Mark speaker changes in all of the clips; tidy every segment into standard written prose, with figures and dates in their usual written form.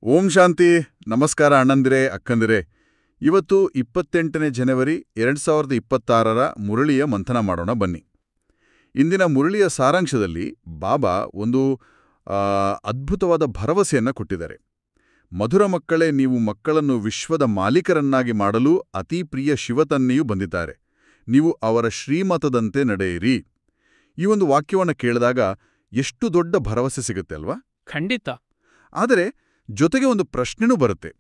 Speaker 1: ಓಂ ಶಾಂತಿ. ನಮಸ್ಕಾರ ಅಣ್ಣಂದಿರೇ, ಅಕ್ಕಂದಿರೇ. ಇವತ್ತು 28ನೇ ಜನವರಿ 2026ರ ಮುರಳಿಯ ಮಂಥನ ಮಾಡೋಣ ಬನ್ನಿ. ಇಂದಿನ ಮುರಳಿಯ ಸಾರಾಂಶದಲ್ಲಿ ಬಾಬಾ ಒಂದು ಅದ್ಭುತವಾದ ಭರವಸೆಯನ್ನು ಕೊಟ್ಟಿದ್ದಾರೆ. ಮಧುರ ಮಕ್ಕಳೇ, ನೀವು ಮಕ್ಕಳನ್ನು ವಿಶ್ವದ ಮಾಲೀಕರನ್ನಾಗಿ ಮಾಡಲು ಅತಿ ಪ್ರಿಯ ಶಿವತನ್ನೆಯೂ ಬಂದಿದ್ದಾರೆ. ನೀವು ಅವರ ಶ್ರೀಮತದಂತೆ ನಡೆಯಿರಿ. ಈ ಒಂದು ವಾಕ್ಯವನ್ನು ಕೇಳಿದಾಗ ಎಷ್ಟು ದೊಡ್ಡ ಭರವಸೆ ಸಿಗುತ್ತೆ ಅಲ್ವಾ?
Speaker 2: ಖಂಡಿತ.
Speaker 1: ಆದರೆ ಜೊತೆಗೆ ಒಂದು ಪ್ರಶ್ನೆನೂ ಬರುತ್ತೆ.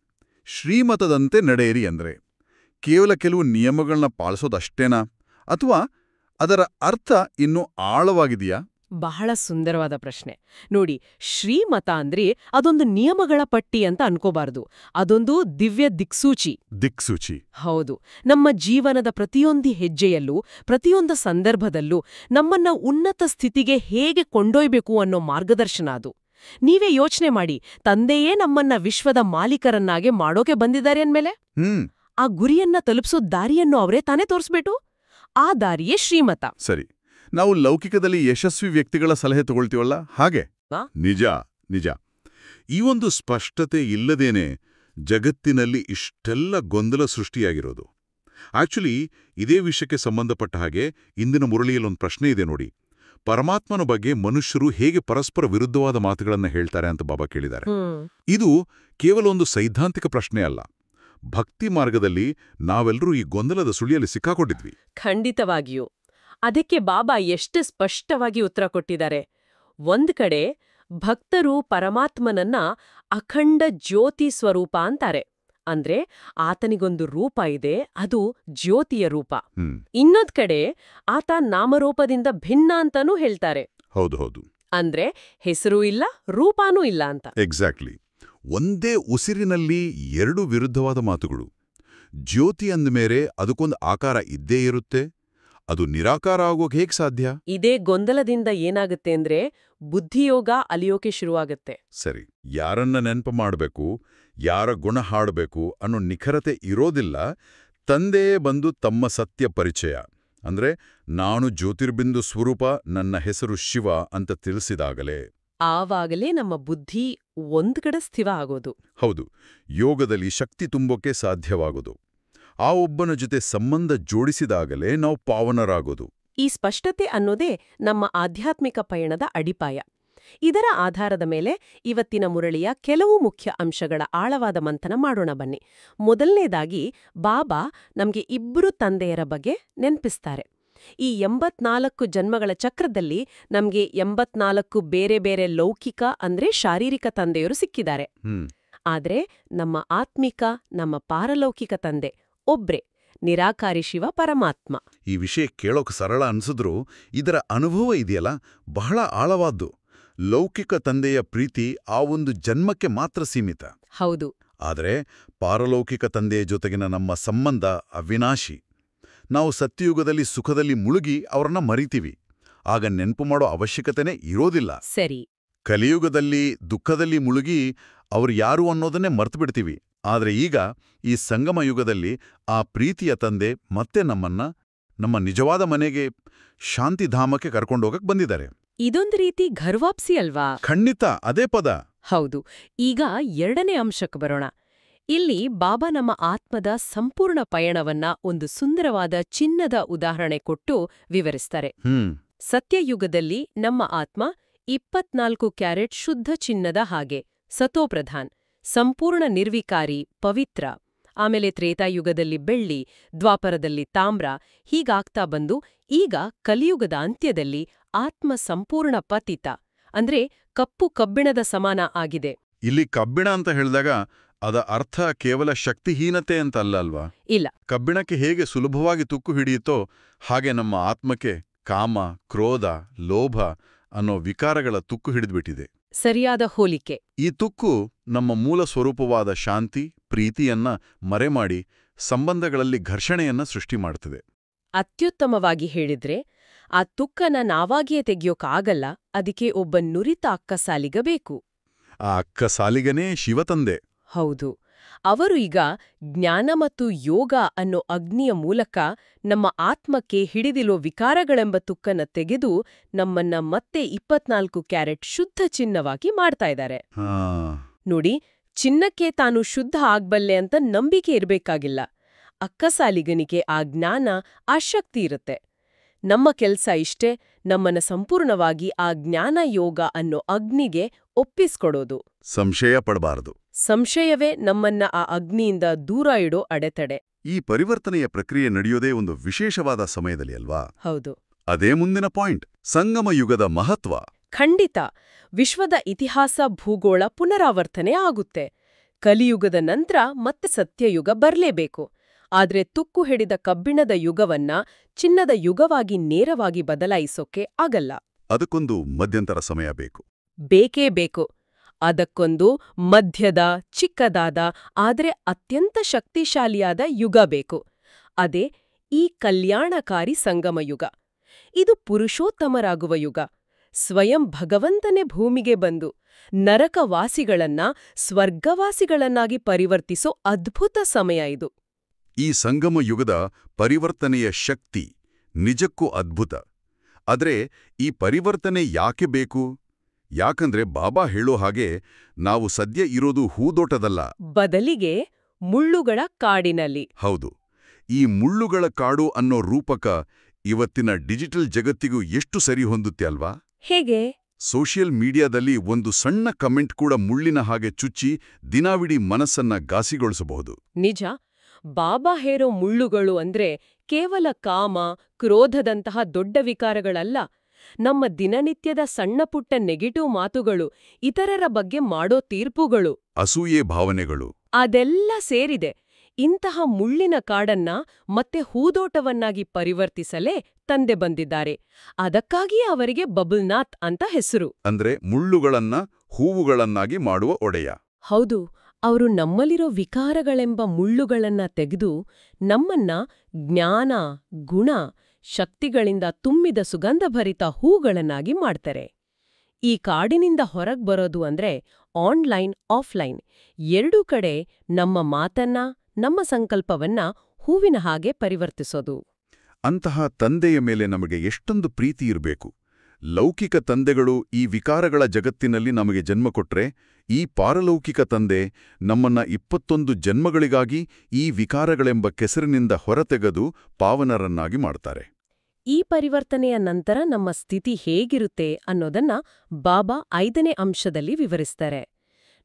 Speaker 1: ಶ್ರೀಮತದಂತೆ ನಡೆಯಿರಿ ಅಂದರೆ ಕೇವಲ ಕೆಲವು ನಿಯಮಗಳನ್ನ ಪಾಲಿಸೋದಷ್ಟೇನಾ, ಅಥವಾ ಅದರ ಅರ್ಥ ಇನ್ನೂ ಆಳವಾಗಿದೆಯಾ?
Speaker 3: ಬಹಳ ಸುಂದರವಾದ ಪ್ರಶ್ನೆ. ನೋಡಿ, ಶ್ರೀಮತ ಅಂದ್ರೆ ಅದೊಂದು ನಿಯಮಗಳ ಪಟ್ಟಿ ಅಂತ ಅನ್ಕೋಬಾರದು. ಅದೊಂದು ದಿವ್ಯ ದಿಕ್ಸೂಚಿ. ಹೌದು. ನಮ್ಮ ಜೀವನದ ಪ್ರತಿಯೊಂದು ಹೆಜ್ಜೆಯಲ್ಲೂ, ಪ್ರತಿಯೊಂದು ಸಂದರ್ಭದಲ್ಲೂ ನಮ್ಮನ್ನ ಉನ್ನತ ಸ್ಥಿತಿಗೆ ಹೇಗೆ ಕೊಂಡೊಯ್ಬೇಕು ಅನ್ನೋ ಮಾರ್ಗದರ್ಶನ ಅದು. ನೀವೇ ಯೋಚನೆ ಮಾಡಿ, ತಂದೆಯೇ ನಮ್ಮನ್ನ ವಿಶ್ವದ ಮಾಲೀಕರನ್ನಾಗೆ ಮಾಡೋಕೆ ಬಂದಿದ್ದಾರೆ ಅಂದ್ಮೇಲೆ ಆ ಗುರಿಯನ್ನ ತಲುಪಿಸೋ ದಾರಿಯನ್ನು ಅವರೇ ತಾನೇ ತೋರಿಸ್ಬಿಟ್ಟು, ಆ ದಾರಿಯೇ ಶ್ರೀಮತ.
Speaker 1: ಸರಿ, ನಾವು ಲೌಕಿಕದಲ್ಲಿ ಯಶಸ್ವಿ ವ್ಯಕ್ತಿಗಳ ಸಲಹೆ ತಗೊಳ್ತೀವಲ್ಲ, ಹಾಗೆ? ನಿಜ. ಈ ಒಂದು ಸ್ಪಷ್ಟತೆ ಇಲ್ಲದೇನೆ ಜಗತ್ತಿನಲ್ಲಿ ಇಷ್ಟೆಲ್ಲ ಗೊಂದಲ ಸೃಷ್ಟಿಯಾಗಿರೋದು. ಆಕ್ಚುಲಿ ಇದೇ ವಿಷಯಕ್ಕೆ ಸಂಬಂಧಪಟ್ಟ ಹಾಗೆ ಇಂದಿನ ಮುರಳಿಯಲ್ಲೊಂದು ಪ್ರಶ್ನೆ ಇದೆ ನೋಡಿ. ಪರಮಾತ್ಮನ ಬಗ್ಗೆ ಮನುಷ್ಯರು ಹೇಗೆ ಪರಸ್ಪರ ವಿರುದ್ಧವಾದ ಮಾತುಗಳನ್ನು ಹೇಳ್ತಾರೆ ಅಂತ ಬಾಬಾ ಕೇಳಿದ್ದಾರೆ. ಇದು ಕೇವಲ ಒಂದು ಸೈದ್ಧಾಂತಿಕ ಪ್ರಶ್ನೆ ಅಲ್ಲ. ಭಕ್ತಿ ಮಾರ್ಗದಲ್ಲಿ ನಾವೆಲ್ಲರೂ ಈ ಗೊಂದಲದ ಸುಳಿಯಲ್ಲಿ ಸಿಕ್ಕಾಕೊಂಡಿದ್ವಿ.
Speaker 3: ಖಂಡಿತವಾಗಿಯೂ. ಅದಕ್ಕೆ ಬಾಬಾ ಎಷ್ಟು ಸ್ಪಷ್ಟವಾಗಿ ಉತ್ತರ ಕೊಟ್ಟಿದ್ದಾರೆ. ಒಂದ್ ಕಡೆ ಭಕ್ತರು ಪರಮಾತ್ಮನನ್ನ ಅಖಂಡ ಜ್ಯೋತಿ ಸ್ವರೂಪ ಅಂತಾರೆ. ಅಂದ್ರೆ ಆತನಿಗೊಂದು ರೂಪ ಇದೆ, ಅದು ಜ್ಯೋತಿಯ ರೂಪ. ಇನ್ನೊಂದ್ ಕಡೆ ಆತ ನಾಮರೂಪದಿಂದ ಭಿನ್ನ ಅಂತಾನೂ ಹೇಳ್ತಾರೆ.
Speaker 1: ಹೌದು.
Speaker 3: ಅಂದ್ರೆ ಹೆಸರೂ ಇಲ್ಲ, ರೂಪಾನೂ ಇಲ್ಲ ಅಂತ.
Speaker 1: ಎಕ್ಸಾಕ್ಟ್ಲಿ. ಒಂದೇ ಉಸಿರಿನಲ್ಲಿ ಎರಡು ವಿರುದ್ಧವಾದ ಮಾತುಗಳು. ಜ್ಯೋತಿ ಅಂದಮೇಲೆ ಅದಕ್ಕೊಂದು ಆಕಾರ ಇದ್ದೇ ಇರುತ್ತೆ. ಅದು ನಿರಾಕಾರ ಆಗೋಕೆ ಹೇಗೆ ಸಾಧ್ಯ?
Speaker 3: ಇದೇ ಗೊಂದಲದಿಂದ ಏನಾಗುತ್ತೆ ಅಂದ್ರೆ ಬುದ್ಧಿಯೋಗ ಅಲಿಯೋಕೆ ಶುರುವಾಗತ್ತೆ.
Speaker 1: ಸರಿ, ಯಾರನ್ನ ನೆನಪು ಮಾಡಬೇಕು, ಯಾರ ಗುಣ ಹಾಡಬೇಕು ಅನ್ನೋ ನಿಖರತೆ ಇರೋದಿಲ್ಲ. ತಂದೆಯೇ ಬಂದು ತಮ್ಮ ಸತ್ಯ ಪರಿಚಯ ಅಂದ್ರೆ ನಾನು ಜ್ಯೋತಿರ್ಬಿಂದು ಸ್ವರೂಪ, ನನ್ನ ಹೆಸರು ಶಿವ ಅಂತ ತಿಳಿಸಿದಾಗಲೇ
Speaker 3: ಆವಾಗಲೇ ನಮ್ಮ ಬುದ್ಧಿ ಒಂದ್ ಕಡೆ ಸ್ಥಿರ ಆಗೋದು.
Speaker 1: ಹೌದು, ಯೋಗದಲ್ಲಿ ಶಕ್ತಿ ತುಂಬೋಕೆ ಸಾಧ್ಯವಾಗೋದು. ಆ ಒಬ್ಬನ ಜೊತೆ ಸಂಬಂಧ ಜೋಡಿಸಿದಾಗಲೇ ನಾವು ಪಾವನರಾಗೋದು.
Speaker 3: ಈ ಸ್ಪಷ್ಟತೆ ಅನ್ನೋದೇ ನಮ್ಮ ಆಧ್ಯಾತ್ಮಿಕ ಪಯಣದ ಅಡಿಪಾಯ. ಇದರ ಆಧಾರದ ಮೇಲೆ ಇವತ್ತಿನ ಮುರಳಿಯ ಕೆಲವು ಮುಖ್ಯ ಅಂಶಗಳ ಆಳವಾದ ಮಂಥನ ಮಾಡೋಣ ಬನ್ನಿ. ಮೊದಲನೇದಾಗಿ ಬಾಬಾ ನಮ್ಗೆ ಇಬ್ಬರು ತಂದೆಯರ ಬಗ್ಗೆ ನೆನ್ಪಿಸ್ತಾರೆ. ಈ 84 ಜನ್ಮಗಳ ಚಕ್ರದಲ್ಲಿ ನಮ್ಗೆ 84 ಬೇರೆ ಬೇರೆ ಲೌಕಿಕ ಅಂದ್ರೆ ಶಾರೀರಿಕ ತಂದೆಯರು ಸಿಕ್ಕಿದ್ದಾರೆ. ಆದ್ರೆ ನಮ್ಮ ಆತ್ಮಿಕ, ನಮ್ಮ ಪಾರಲೌಕಿಕ ತಂದೆ ಒಬ್ರೇ, ನಿರಾಕಾರಿ ಶಿವ ಪರಮಾತ್ಮ.
Speaker 1: ಈ ವಿಷಯ ಕೇಳೋಕೆ ಸರಳ ಅನ್ಸಿದ್ರೂ ಇದರ ಅನುಭವ ಇದೆಯಲ್ಲ, ಬಹಳ ಆಳವಾದ್ದು. ಲೌಕಿಕ ತಂದೆಯ ಪ್ರೀತಿ ಆ ಒಂದು ಜನ್ಮಕ್ಕೆ ಮಾತ್ರ ಸೀಮಿತ.
Speaker 3: ಹೌದು.
Speaker 1: ಆದರೆ ಪಾರಲೌಕಿಕ ತಂದೆಯ ಜೊತೆಗಿನ ನಮ್ಮ ಸಂಬಂಧ ಅವಿನಾಶಿ. ನಾವು ಸತ್ಯಯುಗದಲ್ಲಿ ಸುಖದಲ್ಲಿ ಮುಳುಗಿ ಅವರನ್ನ ಮರಿತೀವಿ. ಆಗ ನೆನಪು ಮಾಡೋ ಅವಶ್ಯಕತೆನೇ ಇರೋದಿಲ್ಲ.
Speaker 3: ಸರಿ.
Speaker 1: ಕಲಿಯುಗದಲ್ಲಿ ದುಃಖದಲ್ಲಿ ಮುಳುಗಿ ಅವ್ರು ಯಾರು ಅನ್ನೋದನ್ನೇ ಮರ್ತುಬಿಡ್ತೀವಿ. ಆದರೆ ಈಗ ಈ ಸಂಗಮ ಯುಗದಲ್ಲಿ ಆ ಪ್ರೀತಿಯ ತಂದೆ ಮತ್ತೆ ನಮ್ಮ ನಿಜವಾದ ಮನೆಗೆ, ಶಾಂತಿಧಾಮಕ್ಕೆ ಕರ್ಕೊಂಡೋಗಕ್ ಬಂದಿದ್ದಾರೆ.
Speaker 3: ಇದೊಂದು ರೀತಿ ಘರ್ವಾಪ್ಸಿ ಅಲ್ವಾ?
Speaker 1: ಖಂಡಿತ, ಅದೇ ಪದ.
Speaker 3: ಹೌದು. ಈಗ ಎರಡನೇ ಅಂಶಕ್ಕೆ ಬರೋಣ. ಇಲ್ಲಿ ಬಾಬಾ ನಮ್ಮ ಆತ್ಮದ ಸಂಪೂರ್ಣ ಪಯಣವನ್ನ ಒಂದು ಸುಂದರವಾದ ಚಿನ್ನದ ಉದಾಹರಣೆ ಕೊಟ್ಟು ವಿವರಿಸ್ತಾರೆ. ಸತ್ಯಯುಗದಲ್ಲಿ ನಮ್ಮ ಆತ್ಮ 24 ಕ್ಯಾರೆಟ್ ಶುದ್ಧ ಚಿನ್ನದ ಹಾಗೆ, ಸತೋಪ್ರಧಾನ್, ಸಂಪೂರ್ಣ ನಿರ್ವಿಕಾರಿ, ಪವಿತ್ರ. ಆಮೇಲೆ ತ್ರೇತಾಯುಗದಲ್ಲಿ ಬೆಳ್ಳಿ, ದ್ವಾಪರದಲ್ಲಿ ತಾಮ್ರ, ಹೀಗಾಗ್ತಾ ಬಂದು ಈಗ ಕಲಿಯುಗದ ಅಂತ್ಯದಲ್ಲಿ ಆತ್ಮ ಸಂಪೂರ್ಣ ಪತಿತ, ಅಂದ್ರೆ ಕಪ್ಪು ಕಬ್ಬಿಣದ ಸಮಾನ ಆಗಿದೆ.
Speaker 1: ಇಲ್ಲಿ ಕಬ್ಬಿಣ ಅಂತ ಹೇಳಿದಾಗ ಅದ ಅರ್ಥ ಕೇವಲ ಶಕ್ತಿಹೀನತೆ ಅಂತ ಅಲ್ವಾ?
Speaker 3: ಇಲ್ಲ.
Speaker 1: ಕಬ್ಬಿಣಕ್ಕೆ ಹೇಗೆ ಸುಲಭವಾಗಿ ತುಕ್ಕು ಹಿಡಿಯುತ್ತೋ ಹಾಗೆ ನಮ್ಮ ಆತ್ಮಕ್ಕೆ ಕಾಮ, ಕ್ರೋಧ, ಲೋಭ ಅನ್ನೋ ವಿಕಾರಗಳ ತುಕ್ಕು ಹಿಡಿದ್ಬಿಟ್ಟಿದೆ.
Speaker 3: ಸರಿಯಾದ ಹೋಲಿಕೆ.
Speaker 1: ಈ ತುಕ್ಕು ನಮ್ಮ ಮೂಲ ಸ್ವರೂಪವಾದ ಶಾಂತಿ, ಪ್ರೀತಿಯನ್ನ ಮರೆಮಾಡಿ ಸಂಬಂಧಗಳಲ್ಲಿ ಘರ್ಷಣೆಯನ್ನ ಸೃಷ್ಟಿ ಮಾಡ್ತದೆ.
Speaker 3: ಅತ್ಯುತ್ತಮವಾಗಿ ಹೇಳಿದ್ರೆ, ಆ ತುಕ್ಕನ ನಾವಾಗಿಯೇ ತೆಗೆಯೋಕ್ಕಾಗಲ್ಲ. ಅದಕ್ಕೆ ಒಬ್ಬ ನುರಿತ ಅಕ್ಕಸಾಲಿಗ ಬೇಕು.
Speaker 1: ಆ ಅಕ್ಕಸಾಲಿಗನೇ ಶಿವತಂದೆ.
Speaker 3: ಹೌದು. ಅವರು ಈಗ ಜ್ಞಾನ ಮತ್ತು ಯೋಗ ಅನ್ನೋ ಅಗ್ನಿಯ ಮೂಲಕ ನಮ್ಮ ಆತ್ಮಕ್ಕೆ ಹಿಡಿದಿಲೋ ವಿಕಾರಗಳೆಂಬ ತುಕ್ಕನ್ನ ತೆಗೆದು ನಮ್ಮನ್ನ ಮತ್ತೆ 24 ಕ್ಯಾರೆಟ್ ಶುದ್ಧ ಚಿನ್ನವಾಗಿ ಮಾಡ್ತಾ ಇದ್ದಾರೆ. ನೋಡಿ, ಚಿನ್ನಕ್ಕೆ ತಾನು ಶುದ್ಧ ಆಗ್ಬಲ್ಲೆ ಅಂತ ನಂಬಿಕೆ ಇರಬೇಕಾಗಿಲ್ಲ. ಅಕ್ಕಸಾಲಿಗನಿಗೆ ಆ ಜ್ಞಾನ, ಆ ಶಕ್ತಿ ಇರುತ್ತೆ. ನಮ್ಮ ಕೆಲ್ಸ ಇಷ್ಟೇ, ನಮ್ಮನ್ನ ಸಂಪೂರ್ಣವಾಗಿ ಆ ಜ್ಞಾನ ಯೋಗ ಅನ್ನೋ ಅಗ್ನಿಗೆ ಒಪ್ಪಿಸ್ಕೊಡೋದು.
Speaker 1: ಸಂಶಯ ಪಡಬಾರದು.
Speaker 3: ಸಂಶಯವೇ ನಮ್ಮನ್ನ ಆ ಅಗ್ನಿಯಿಂದ ದೂರ ಇಡೋ ಅಡೆತಡೆ.
Speaker 1: ಈ ಪರಿವರ್ತನೆಯ ಪ್ರಕ್ರಿಯೆ ನಡೆಯೋದೇ ಒಂದು ವಿಶೇಷವಾದ ಸಮಯದಲ್ಲಿ ಅಲ್ವಾ?
Speaker 3: ಹೌದು.
Speaker 1: ಅದೇ ಮುಂದಿನ ಪಾಯಿಂಟ್, ಸಂಗಮ ಯುಗದ ಮಹತ್ವ.
Speaker 3: ಖಂಡಿತ. ವಿಶ್ವದ ಇತಿಹಾಸ, ಭೂಗೋಳ ಪುನರಾವರ್ತನೆ ಆಗುತ್ತೆ. ಕಲಿಯುಗದ ನಂತರ ಮತ್ತೆ ಸತ್ಯಯುಗ ಬರ್ಲೇಬೇಕು. ಆದ್ರೆ ತುಕ್ಕು ಹಿಡಿದ ಕಬ್ಬಿಣದ ಯುಗವನ್ನ ಚಿನ್ನದ ಯುಗವಾಗಿ ನೇರವಾಗಿ ಬದಲಾಯಿಸೋಕೆ ಆಗಲ್ಲ.
Speaker 1: ಅದಕ್ಕೊಂದು ಮಧ್ಯಂತರ ಸಮಯ ಬೇಕು.
Speaker 3: ಬೇಕೇ ಬೇಕು. ಅದಕ್ಕೊಂದು ಮಧ್ಯದ, ಚಿಕ್ಕದಾದ, ಆದ್ರೆ ಅತ್ಯಂತ ಶಕ್ತಿಶಾಲಿಯಾದ ಯುಗ ಬೇಕು. ಅದೇ ಈ ಕಲ್ಯಾಣಕಾರಿ ಸಂಗಮ ಯುಗ. ಇದು ಪುರುಷೋತ್ತಮರಾಗುವ ಯುಗ. ಸ್ವಯಂ ಭಗವಂತನೇ ಭೂಮಿಗೆ ಬಂದು ನರಕವಾಸಿಗಳನ್ನ ಸ್ವರ್ಗವಾಸಿಗಳನ್ನಾಗಿ ಪರಿವರ್ತಿಸೋ ಅದ್ಭುತ ಸಮಯ ಇದು.
Speaker 1: ಈ ಸಂಗಮ ಯುಗದ ಪರಿವರ್ತನೆಯ ಶಕ್ತಿ ನಿಜಕ್ಕೂ ಅದ್ಭುತ. ಆದ್ರೆ ಈ ಪರಿವರ್ತನೆ ಯಾಕೆ ಬೇಕು? ಯಾಕಂದ್ರೆ ಬಾಬಾ ಹೇಳೋ ಹಾಗೆ ನಾವು ಸದ್ಯ ಇರೋದು ಹೂದೋಟದಲ್ಲ,
Speaker 3: ಬದಲಿಗೆ ಮುಳ್ಳುಗಳ ಕಾಡಿನಲ್ಲಿ.
Speaker 1: ಹೌದು. ಈ ಮುಳ್ಳುಗಳ ಕಾಡು ಅನ್ನೋ ರೂಪಕ ಇವತ್ತಿನ ಡಿಜಿಟಲ್ ಜಗತ್ತಿಗೂ ಎಷ್ಟು ಸರಿ ಹೊಂದುತ್ತೆ ಅಲ್ವಾ?
Speaker 3: ಹೇಗೆ?
Speaker 1: ಸೋಷಿಯಲ್ ಮೀಡಿಯಾದಲ್ಲಿ ಒಂದು ಸಣ್ಣ ಕಮೆಂಟ್ ಕೂಡ ಮುಳ್ಳಿನ ಹಾಗೆ ಚುಚ್ಚಿ ದಿನಾವಿಡೀ ಮನಸ್ಸನ್ನ ಘಾಸಿಗೊಳಿಸಬಹುದು.
Speaker 3: ನಿಜ. ಬಾಬಾ ಹೇರೋ ಮುಳ್ಳುಗಳು ಅಂದ್ರೆ ಕೇವಲ ಕಾಮ, ಕ್ರೋಧದಂತಹ ದೊಡ್ಡ ವಿಕಾರಗಳಲ್ಲ. ನಮ್ಮ ದಿನನಿತ್ಯದ ಸಣ್ಣಪುಟ್ಟ ನೆಗೆಟಿವ್ ಮಾತುಗಳು, ಇತರರ ಬಗ್ಗೆ ಮಾಡೋ ತೀರ್ಪುಗಳು,
Speaker 1: ಅಸೂಯೆ ಭಾವನೆಗಳು,
Speaker 3: ಅದೆಲ್ಲ ಸೇರಿದೆ. ಇಂತಹ ಮುಳ್ಳಿನ ಕಾಡನ್ನ ಮತ್ತೆ ಹೂದೋಟವನ್ನಾಗಿ ಪರಿವರ್ತಿಸಲೇ ತಂದೆ ಬಂದಿದ್ದಾರೆ. ಅದಕ್ಕಾಗಿಯೇ ಅವರಿಗೆ ಬಬಲ್ನಾಥ್ ಅಂತ ಹೆಸರು.
Speaker 1: ಅಂದ್ರೆ ಮುಳ್ಳುಗಳನ್ನ ಹೂವುಗಳನ್ನಾಗಿ ಮಾಡುವ ಒಡೆಯ.
Speaker 3: ಹೌದು. ಅವರು ನಮ್ಮಲ್ಲಿರೋ ವಿಕಾರಗಳೆಂಬ ಮುಳ್ಳುಗಳನ್ನ ತೆಗೆದು ನಮ್ಮನ್ನ ಜ್ಞಾನ, ಗುಣ, ಶಕ್ತಿಗಳಿಂದ ತುಂಬಿದ ಸುಗಂಧಭರಿತ ಹೂಗಳನ್ನಾಗಿ ಮಾಡ್ತಾರೆ. ಈ ಕಾಡಿನಿಂದ ಹೊರಗ್ ಬರೋದು ಅಂದ್ರೆ ಆನ್ಲೈನ್, ಆಫ್ಲೈನ್ ಎರಡೂ ಕಡೆ ನಮ್ಮ ಮಾತನ್ನ, ನಮ್ಮ ಸಂಕಲ್ಪವನ್ನ ಹೂವಿನ ಹಾಗೆ ಪರಿವರ್ತಿಸೋದು.
Speaker 1: ಅಂತಹ ತಂದೆಯ ಮೇಲೆ ನಮಗೆ ಎಷ್ಟೊಂದು ಪ್ರೀತಿ ಇರಬೇಕು. ಲೌಕಿಕ ತಂದೆಗಳು ಈ ವಿಕಾರಗಳ ಜಗತ್ತಿನಲ್ಲಿ ನಮಗೆ ಜನ್ಮ ಕೊಟ್ರೆ, ಈ ಪಾರಲೌಕಿಕ ತಂದೆ ನಮ್ಮನ್ನ 21 ಜನ್ಮಗಳಿಗಾಗಿ ಈ ವಿಕಾರಗಳೆಂಬ ಕೆಸರಿನಿಂದ ಹೊರತೆಗೆದು ಪಾವನರನ್ನಾಗಿ ಮಾಡ್ತಾರೆ.
Speaker 3: ಈ ಪರಿವರ್ತನೆಯ ನಂತರ ನಮ್ಮ ಸ್ಥಿತಿ ಹೇಗಿರುತ್ತೆ ಅನ್ನೋದನ್ನ ಬಾಬಾ 5ನೇ ಅಂಶದಲ್ಲಿ ವಿವರಿಸ್ತಾರೆ.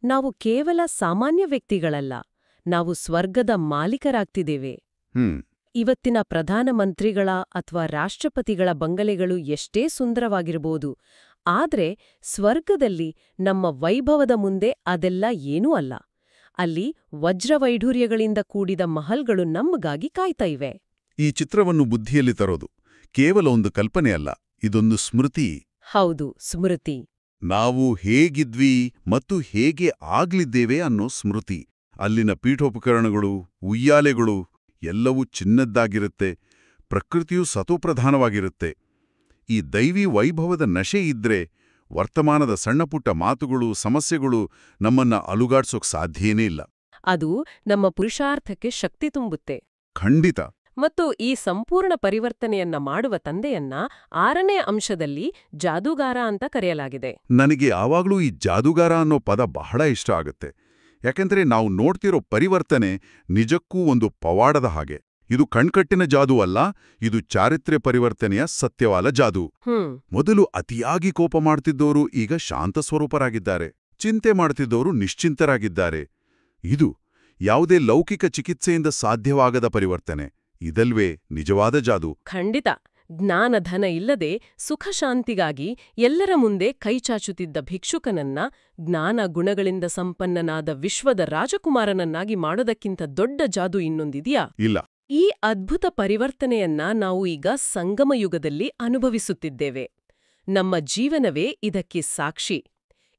Speaker 3: ನಾವು ಕೇವಲ ಸಾಮಾನ್ಯ ವ್ಯಕ್ತಿಗಳಲ್ಲ, ನಾವು ಸ್ವರ್ಗದ ಮಾಲೀಕರಾಗ್ತಿದ್ದೇವೆ. ಇವತ್ತಿನ ಪ್ರಧಾನಮಂತ್ರಿಗಳ ಅಥವಾ ರಾಷ್ಟ್ರಪತಿಗಳ ಬಂಗಲೆಗಳು ಎಷ್ಟೇ ಸುಂದರವಾಗಿರಬಹುದು, ಆದ್ರೆ ಸ್ವರ್ಗದಲ್ಲಿ ನಮ್ಮ ವೈಭವದ ಮುಂದೆ ಅದೆಲ್ಲ ಏನೂ ಅಲ್ಲ. ಅಲ್ಲಿ ವಜ್ರವೈಢೂರ್ಯಗಳಿಂದ ಕೂಡಿದ ಮಹಲ್ಗಳು ನಮಗಾಗಿ ಕಾಯ್ತಾ ಇವೆ.
Speaker 1: ಈ ಚಿತ್ರವನ್ನು ಬುದ್ಧಿಯಲ್ಲಿ ತರೋದು ಕೇವಲ ಒಂದು ಕಲ್ಪನೆ ಅಲ್ಲ, ಇದೊಂದು ಸ್ಮೃತಿ.
Speaker 3: ಹೌದು, ಸ್ಮೃತಿ.
Speaker 1: ನಾವು ಹೇಗಿದ್ವಿ ಮತ್ತು ಹೇಗೆ ಆಗ್ಲಿದ್ದೇವೆ ಅನ್ನೋ ಸ್ಮೃತಿ. ಅಲ್ಲಿನ ಪೀಠೋಪಕರಣಗಳು, ಉಯ್ಯಾಲೆಗಳು ಎಲ್ಲವೂ ಚಿನ್ನದ್ದಾಗಿರುತ್ತೆ. ಪ್ರಕೃತಿಯು ಸತೋಪ್ರಧಾನವಾಗಿರುತ್ತೆ. ಈ ದೈವಿ ವೈಭವದ ನಶೆ ಇದ್ರೆ ವರ್ತಮಾನದ ಸಣ್ಣಪುಟ್ಟ ಮಾತುಗಳು, ಸಮಸ್ಯೆಗಳು ನಮ್ಮನ್ನ ಅಲುಗಾಡ್ಸೋಕ್ ಸಾಧ್ಯನೇ ಇಲ್ಲ.
Speaker 3: ಅದು ನಮ್ಮ ಪುರುಷಾರ್ಥಕ್ಕೆ ಶಕ್ತಿ ತುಂಬುತ್ತೆ.
Speaker 1: ಖಂಡಿತ.
Speaker 3: ಮತ್ತು ಈ ಸಂಪೂರ್ಣ ಪರಿವರ್ತನೆಯನ್ನ ಮಾಡುವ ತಂದೆಯನ್ನ 6ನೇ ಅಂಶದಲ್ಲಿ ಜಾದೂಗಾರ ಅಂತ ಕರೆಯಲಾಗಿದೆ.
Speaker 1: ನನಗೆ ಯಾವಾಗ್ಲೂ ಈ ಜಾದೂಗಾರ ಅನ್ನೋ ಪದ ಬಹಳ ಇಷ್ಟ ಆಗುತ್ತೆ. ಯಾಕೆಂದ್ರೆ ನಾವು ನೋಡ್ತಿರೋ ಪರಿವರ್ತನೆ ನಿಜಕ್ಕೂ ಒಂದು ಪವಾಡದ ಹಾಗೆ. ಇದು ಕಣ್ಕಟ್ಟಿನ ಜಾದೂ ಅಲ್ಲ, ಇದು ಚಾರಿತ್ರ್ಯ ಪರಿವರ್ತನೆಯ ಸತ್ಯವಾದ ಜಾದೂ. ಮೊದಲು ಅತಿಯಾಗಿ ಕೋಪ ಮಾಡ್ತಿದ್ದೋರು ಈಗ ಶಾಂತ ಸ್ವರೂಪರಾಗಿದ್ದಾರೆ. ಚಿಂತೆ ಮಾಡ್ತಿದ್ದೋರು ನಿಶ್ಚಿಂತರಾಗಿದ್ದಾರೆ. ಇದು ಯಾವುದೇ ಲೌಕಿಕ ಚಿಕಿತ್ಸೆಯಿಂದ ಸಾಧ್ಯವಾಗದ ಪರಿವರ್ತನೆ. ಇದಲ್ವೇ ನಿಜವಾದ ಜಾದೂ?
Speaker 3: ಖಂಡಿತ. ಜ್ಞಾನಧನ ಇಲ್ಲದೆ ಸುಖಶಾಂತಿಗಾಗಿ ಎಲ್ಲರ ಮುಂದೆ ಕೈಚಾಚುತ್ತಿದ್ದ ಭಿಕ್ಷುಕನನ್ನ ಜ್ಞಾನ ಗುಣಗಳಿಂದ ಸಂಪನ್ನನಾದ ವಿಶ್ವದ ರಾಜಕುಮಾರನನ್ನಾಗಿ ಮಾಡೋದಕ್ಕಿಂತ ದೊಡ್ಡ ಜಾದೂ ಇನ್ನೊಂದಿದೆಯಾ?
Speaker 1: ಇಲ್ಲ.
Speaker 3: ಈ ಅದ್ಭುತ ಪರಿವರ್ತನೆಯನ್ನ ನಾವು ಈಗ ಸಂಗಮಯುಗದಲ್ಲಿ ಅನುಭವಿಸುತ್ತಿದ್ದೇವೆ. ನಮ್ಮ ಜೀವನವೇ ಇದಕ್ಕೆ ಸಾಕ್ಷಿ.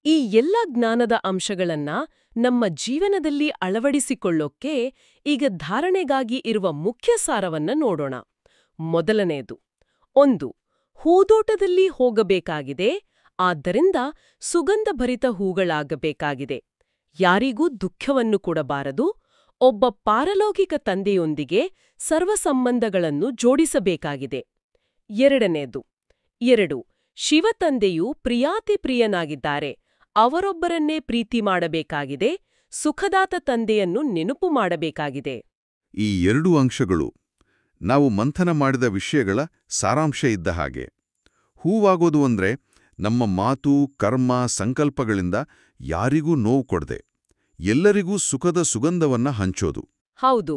Speaker 3: ಈ ಎಲ್ಲ ಜ್ಞಾನದ ಅಂಶಗಳನ್ನ ನಮ್ಮ ಜೀವನದಲ್ಲಿ ಅಳವಡಿಸಿಕೊಳ್ಳೋಕೆ ಈಗ ಧಾರಣೆಗಾಗಿ ಇರುವ ಮುಖ್ಯ ಸಾರವನ್ನ ನೋಡೋಣ. ಮೊದಲನೆಯದು, 1. ಹೂದೋಟದಲ್ಲಿ ಹೋಗಬೇಕಾಗಿದೆ, ಆದ್ದರಿಂದ ಸುಗಂಧಭರಿತ ಹೂಗಳಾಗಬೇಕಾಗಿದೆ. ಯಾರಿಗೂ ದುಃಖವನ್ನು ಕೊಡಬಾರದು. ಒಬ್ಬ ಪಾರಲೌಕಿಕ ತಂದೆಯೊಂದಿಗೆ ಸರ್ವಸಂಬಂಧಗಳನ್ನು ಜೋಡಿಸಬೇಕಾಗಿದೆ. 2. ಶಿವತಂದೆಯು ಪ್ರಿಯಾತಿಪ್ರಿಯನಾಗಿದ್ದಾರೆ, ಅವರೊಬ್ಬರನ್ನೇ ಪ್ರೀತಿ ಮಾಡಬೇಕಾಗಿದೆ. ಸುಖದಾತ ತಂದೆಯನ್ನು ನೆನಪು ಮಾಡಬೇಕಾಗಿದೆ.
Speaker 1: ಈ ಎರಡೂ ಅಂಶಗಳು ನಾವು ಮಂಥನ ಮಾಡಿದ ವಿಷಯಗಳ ಸಾರಾಂಶ ಇದ್ದ ಹಾಗೆ. ಹೂವಾಗೋದು ಅಂದ್ರೆ ನಮ್ಮ ಮಾತು, ಕರ್ಮ, ಸಂಕಲ್ಪಗಳಿಂದ ಯಾರಿಗೂ ನೋವು ಕೊಡದೆ ಎಲ್ಲರಿಗೂ ಸುಖದ ಸುಗಂಧವನ್ನ ಹಂಚೋದು.
Speaker 3: ಹೌದು.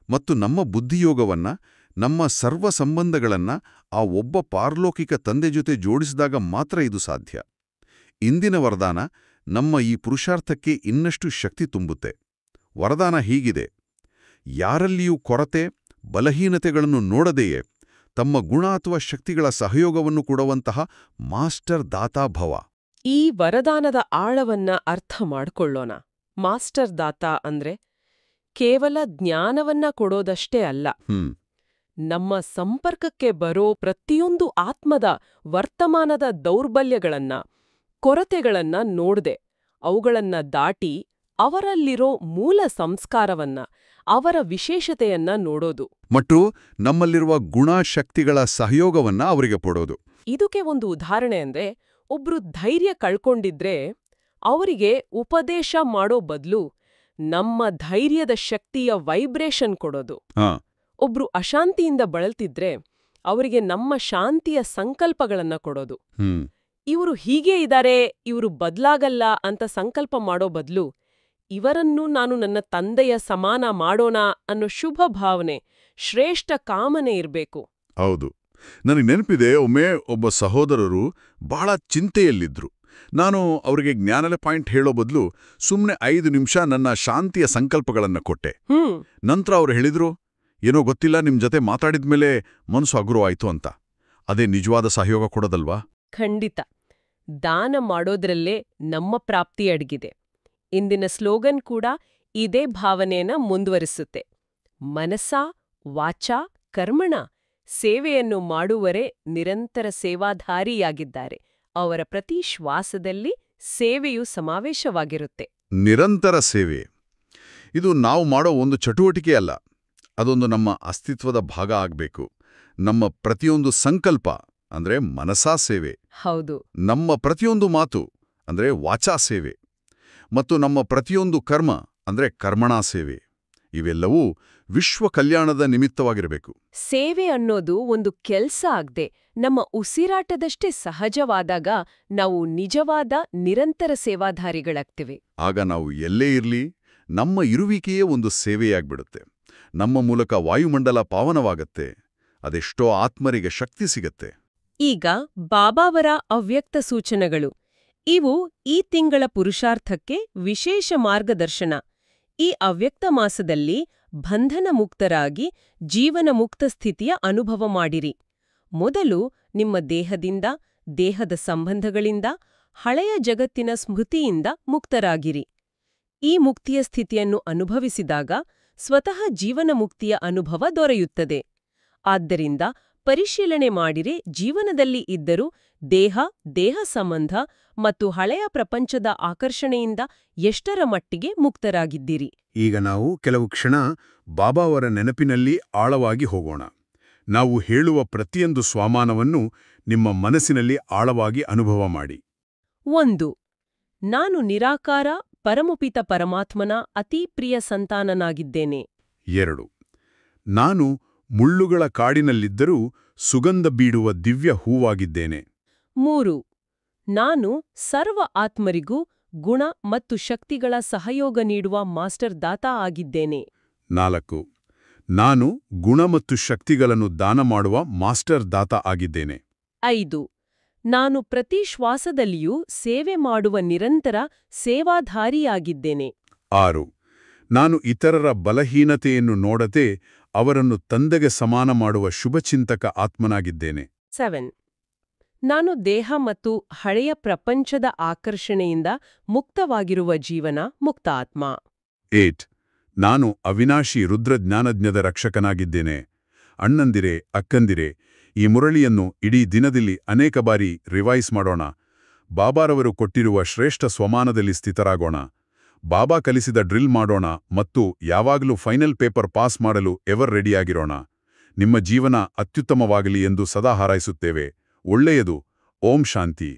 Speaker 1: ಮತ್ತು ನಮ್ಮ ಬುದ್ಧಿಯೋಗವನ್ನ, ನಮ್ಮ ಸರ್ವ ಸಂಬಂಧಗಳನ್ನ ಆ ಒಬ್ಬ ಪಾರಲೌಕಿಕ ತಂದೆ ಜೊತೆ ಜೋಡಿಸಿದಾಗ ಮಾತ್ರ ಇದು ಸಾಧ್ಯ. ಇಂದಿನ ವರದಾನ ನಮ್ಮ ಈ ಪುರುಷಾರ್ಥಕ್ಕೆ ಇನ್ನಷ್ಟು ಶಕ್ತಿ ತುಂಬುತ್ತೆ. ವರದಾನ ಹೀಗಿದೆ: ಯಾರಲ್ಲಿಯೂ ಕೊರತೆ, ಬಲಹೀನತೆಗಳನ್ನು ನೋಡದೆಯೇ ತಮ್ಮ ಗುಣ ಅಥವಾ ಶಕ್ತಿಗಳ ಸಹಯೋಗವನ್ನು ಕೊಡುವಂತಹ ಮಾಸ್ಟರ್ ದಾತಾಭವ.
Speaker 3: ಈ ವರದಾನದ ಆಳವನ್ನ ಅರ್ಥ ಮಾಡ್ಕೊಳ್ಳೋಣ. ಮಾಸ್ಟರ್ ದಾತ ಅಂದ್ರೆ ಕೇವಲ ಜ್ಞಾನವನ್ನ ಕೊಡೋದಷ್ಟೇ ಅಲ್ಲ. ನಮ್ಮ ಸಂಪರ್ಕಕ್ಕೆ ಬರೋ ಪ್ರತಿಯೊಂದು ಆತ್ಮದ ವರ್ತಮಾನದ ದೌರ್ಬಲ್ಯಗಳನ್ನ, ಕೊರತೆಗಳನ್ನ ನೋಡ್ದೆ ಅವುಗಳನ್ನ ದಾಟಿ ಅವರಲ್ಲಿರೋ ಮೂಲ ಸಂಸ್ಕಾರವನ್ನ, ಅವರ ವಿಶೇಷತೆಯನ್ನ ನೋಡೋದು
Speaker 1: ಮತ್ತು ನಮ್ಮಲ್ಲಿರುವ ಗುಣಶಕ್ತಿಗಳ ಸಹಯೋಗವನ್ನ ಅವರಿಗೆ ಕೊಡೋದು.
Speaker 3: ಇದಕ್ಕೆ ಒಂದು ಉದಾಹರಣೆ ಅಂದ್ರೆ, ಒಬ್ರು ಧೈರ್ಯ ಕಳ್ಕೊಂಡಿದ್ರೆ ಅವರಿಗೆ ಉಪದೇಶ ಮಾಡೋ ಬದಲು ನಮ್ಮ ಧೈರ್ಯದ ಶಕ್ತಿಯ ವೈಬ್ರೇಷನ್ ಕೊಡೋದು. ಒಬ್ರು ಅಶಾಂತಿಯಿಂದ ಬಳಲ್ತಿದ್ರೆ ಅವರಿಗೆ ನಮ್ಮ ಶಾಂತಿಯ ಸಂಕಲ್ಪಗಳನ್ನ ಕೊಡೋದು. ಇವರು ಹೀಗೆ ಇದ್ದಾರೆ, ಇವರು ಬದ್ಲಾಗಲ್ಲ ಅಂತ ಸಂಕಲ್ಪ ಮಾಡೋ ಬದಲು ಇವರನ್ನು ನಾನು ನನ್ನ ತಂದೆಯ ಸಮಾನ ಮಾಡೋಣ ಅನ್ನೋ ಶುಭ ಭಾವನೆ, ಶ್ರೇಷ್ಠ ಕಾಮನೆ ಇರ್ಬೇಕು.
Speaker 1: ಹೌದು. ನನಗೆ ನೆನಪಿದೆ, ಒಮ್ಮೆ ಒಬ್ಬ ಸಹೋದರರು ಬಹಳ ಚಿಂತೆಯಲ್ಲಿದ್ರು. ನಾನು ಅವರಿಗೆ ಜ್ಞಾನದ ಪಾಯಿಂಟ್ ಹೇಳೋ ಬದಲು ಸುಮ್ಮನೆ 5 ನಿಮಿಷ ನನ್ನ ಶಾಂತಿಯ ಸಂಕಲ್ಪಗಳನ್ನ ಕೊಟ್ಟೆ. ನಂತರ ಅವರು ಹೇಳಿದ್ರು, ಏನೋ ಗೊತ್ತಿಲ್ಲ, ನಿಮ್ ಜೊತೆ ಮಾತಾಡಿದ್ಮೇಲೆ ಮನಸ್ಸು ಹಗುರ ಆಯ್ತು ಅಂತ. ಅದೇ ನಿಜವಾದ ಸಹಯೋಗ ಕೊಡೋದಲ್ವಾ?
Speaker 3: ಖಂಡಿತ. ದಾನ ಮಾಡೋದ್ರಲ್ಲೇ ನಮ್ಮ ಪ್ರಾಪ್ತಿ ಅಡಗಿದೆ. ಇಂದಿನ ಸ್ಲೋಗನ್ ಕೂಡ ಇದೇ ಭಾವನೆಯನ್ನ ಮುಂದುವರಿಸುತ್ತೆ. ಮನಸಾ ವಾಚಾ ಕರ್ಮಣ ಸೇವೆಯನ್ನು ಮಾಡುವರೆ ನಿರಂತರ ಸೇವಾಧಾರಿಯಾಗಿದ್ದಾರೆ. ಅವರ ಪ್ರತಿ ಶ್ವಾಸದಲ್ಲಿ ಸೇವೆಯು ಸಮಾವೇಶವಾಗಿರುತ್ತೆ.
Speaker 1: ನಿರಂತರ ಸೇವೆ ಇದು ನಾವು ಮಾಡೋ ಒಂದು ಚಟುವಟಿಕೆ ಅಲ್ಲ, ಅದೊಂದು ನಮ್ಮ ಅಸ್ತಿತ್ವದ ಭಾಗ ಆಗ್ಬೇಕು. ನಮ್ಮ ಪ್ರತಿಯೊಂದು ಸಂಕಲ್ಪ ಅಂದ್ರೆ ಮನಸಾ ಸೇವೆ.
Speaker 3: ಹೌದು.
Speaker 1: ನಮ್ಮ ಪ್ರತಿಯೊಂದು ಮಾತು ಅಂದ್ರೆ ವಾಚಾ ಸೇವೆ. ಮತ್ತು ನಮ್ಮ ಪ್ರತಿಯೊಂದು ಕರ್ಮ ಅಂದ್ರೆ ಕರ್ಮಣಾ ಸೇವೆ. ಇವೆಲ್ಲವೂ ವಿಶ್ವ ಕಲ್ಯಾಣದ ನಿಮಿತ್ತವಾಗಿರಬೇಕು.
Speaker 3: ಸೇವೆ ಅನ್ನೋದು ಒಂದು ಕೆಲ್ಸ ಆಗದೆ ನಮ್ಮ ಉಸಿರಾಟದಷ್ಟೇ ಸಹಜವಾದಾಗ ನಾವು ನಿಜವಾದ ನಿರಂತರ ಸೇವಾಧಾರಿಗಳಾಗ್ತಿವೆ.
Speaker 1: ಆಗ ನಾವು ಎಲ್ಲೇ ಇರ್ಲಿ, ನಮ್ಮ ಇರುವಿಕೆಯೇ ಒಂದು ಸೇವೆಯಾಗ್ಬಿಡುತ್ತೆ. ನಮ್ಮ ಮೂಲಕ ವಾಯುಮಂಡಲ ಪಾವನವಾಗತ್ತೆ. ಅದೆಷ್ಟೋ ಆತ್ಮರಿಗೆ ಶಕ್ತಿ ಸಿಗತ್ತೆ.
Speaker 3: ಈಗ ಬಾಬಾವರ ಅವ್ಯಕ್ತ ಸೂಚನೆಗಳು. ಇವು ಈ ತಿಂಗಳ ಪುರುಷಾರ್ಥಕ್ಕೆ ವಿಶೇಷ ಮಾರ್ಗದರ್ಶನ. ಈ ಅವ್ಯಕ್ತ ಮಾಸದಲ್ಲಿ ಬಂಧನ ಮುಕ್ತರಾಗಿ ಜೀವನ ಮುಕ್ತ ಸ್ಥಿತಿಯ ಅನುಭವ ಮಾಡಿರಿ. ಮೊದಲು ನಿಮ್ಮ ದೇಹದಿಂದ, ದೇಹದ ಸಂಬಂಧಗಳಿಂದ, ಹಳೆಯ ಜಗತ್ತಿನ ಸ್ಮೃತಿಯಿಂದ ಮುಕ್ತರಾಗಿರಿ. ಈ ಮುಕ್ತಿಯ ಸ್ಥಿತಿಯನ್ನು ಅನುಭವಿಸಿದಾಗ ಸ್ವತಃ ಜೀವನ ಮುಕ್ತಿಯ ಅನುಭವ ದೊರೆಯುತ್ತದೆ. ಆದ್ದರಿಂದ ಪರಿಶೀಲನೆ ಮಾಡಿರೆ ಜೀವನದಲ್ಲಿ ಇದ್ದರೂ ದೇಹ ಸಂಬಂಧ ಮತ್ತು ಹಳೆಯ ಪ್ರಪಂಚದ ಆಕರ್ಷಣೆಯಿಂದ ಎಷ್ಟರ ಮಟ್ಟಿಗೆ ಮುಕ್ತರಾಗಿದ್ದೀರಿ.
Speaker 1: ಈಗ ನಾವು ಕೆಲವು ಕ್ಷಣ ಬಾಬಾವರ ನೆನಪಿನಲ್ಲಿ ಆಳವಾಗಿ ಹೋಗೋಣ. ನಾವು ಹೇಳುವ ಪ್ರತಿಯೊಂದು ಸ್ವಾಮಾನವನ್ನು ನಿಮ್ಮ ಮನಸ್ಸಿನಲ್ಲಿ ಆಳವಾಗಿ ಅನುಭವ ಮಾಡಿ.
Speaker 3: 1. ನಾನು ನಿರಾಕಾರ ಪರಮಪಿತ ಪರಮಾತ್ಮನ ಅತೀ ಪ್ರಿಯ ಸಂತಾನನಾಗಿದ್ದೇನೆ.
Speaker 1: 2. ನಾನು ಮುಳ್ಳುಗಳ ಕಾಡಿನಲ್ಲಿದ್ದರೂ ಸುಗಂಧ ಬೀಡುವ ದಿವ್ಯ ಹೂವಾಗಿದ್ದೇನೆ.
Speaker 3: 3. ನಾನು ಸರ್ವ ಆತ್ಮರಿಗೂ ಗುಣ ಮತ್ತು ಶಕ್ತಿಗಳ ಸಹಯೋಗ ನೀಡುವ ಮಾಸ್ಟರ್ ದಾತಾ ಆಗಿದ್ದೇನೆ.
Speaker 1: 4. ನಾನು ಗುಣ ಮತ್ತು ಶಕ್ತಿಗಳನ್ನು ದಾನ ಮಾಡುವ ಮಾಸ್ಟರ್ ದಾತ ಆಗಿದ್ದೇನೆ.
Speaker 3: 5. ನಾನು ಪ್ರತಿ ಶ್ವಾಸದಲ್ಲಿಯೂ ಸೇವೆ ಮಾಡುವ ನಿರಂತರ ಸೇವಾಧಾರಿಯಾಗಿದ್ದೇನೆ.
Speaker 1: 6. ನಾನು ಇತರರ ಬಲಹೀನತೆಯನ್ನು ನೋಡದೆ ಅವರನ್ನು ತಂದೆಗೆ ಸಮಾನ ಮಾಡುವ ಶುಭಚಿಂತಕ ಆತ್ಮನಾಗಿದ್ದೇನೆ.
Speaker 3: 7. ನಾನು ದೇಹ ಮತ್ತು ಹಳೆಯ ಪ್ರಪಂಚದ ಆಕರ್ಷಣೆಯಿಂದ ಮುಕ್ತವಾಗಿರುವ ಜೀವನ ಮುಕ್ತ ಆತ್ಮ.
Speaker 1: 8. ನಾನು ಅವಿನಾಶಿ ರುದ್ರಜ್ಞಾನಜ್ಞದ ರಕ್ಷಕನಾಗಿದ್ದೇನೆ. ಅಣ್ಣಂದಿರೆ, ಅಕ್ಕಂದಿರೆ, ಈ ಮುರಳಿಯನ್ನು ಇಡೀ ದಿನದಲ್ಲಿ ಅನೇಕ ಬಾರಿ ರಿವೈಸ್ ಮಾಡೋಣ. ಬಾಬಾರವರು ಕೊಟ್ಟಿರುವ ಶ್ರೇಷ್ಠ ಸ್ವಮಾನದಲ್ಲಿ ಸ್ಥಿತರಾಗೋಣ. ಬಾಬಾ ಕಲಿಸಿದ ಡ್ರಿಲ್ ಮಾಡೋಣ ಮತ್ತು ಯಾವಾಗಲೂ ಫೈನಲ್ ಪೇಪರ್ ಪಾಸ್ ಮಾಡಲು ಎವರ್ ರೆಡಿಯಾಗಿರೋಣ. ನಿಮ್ಮ ಜೀವನ ಅತ್ಯುತ್ತಮವಾಗಲಿ ಎಂದು ಸದಾ ಹಾರೈಸುತ್ತೇವೆ. ಒಳ್ಳೆಯದು. ಓಂ ಶಾಂತಿ.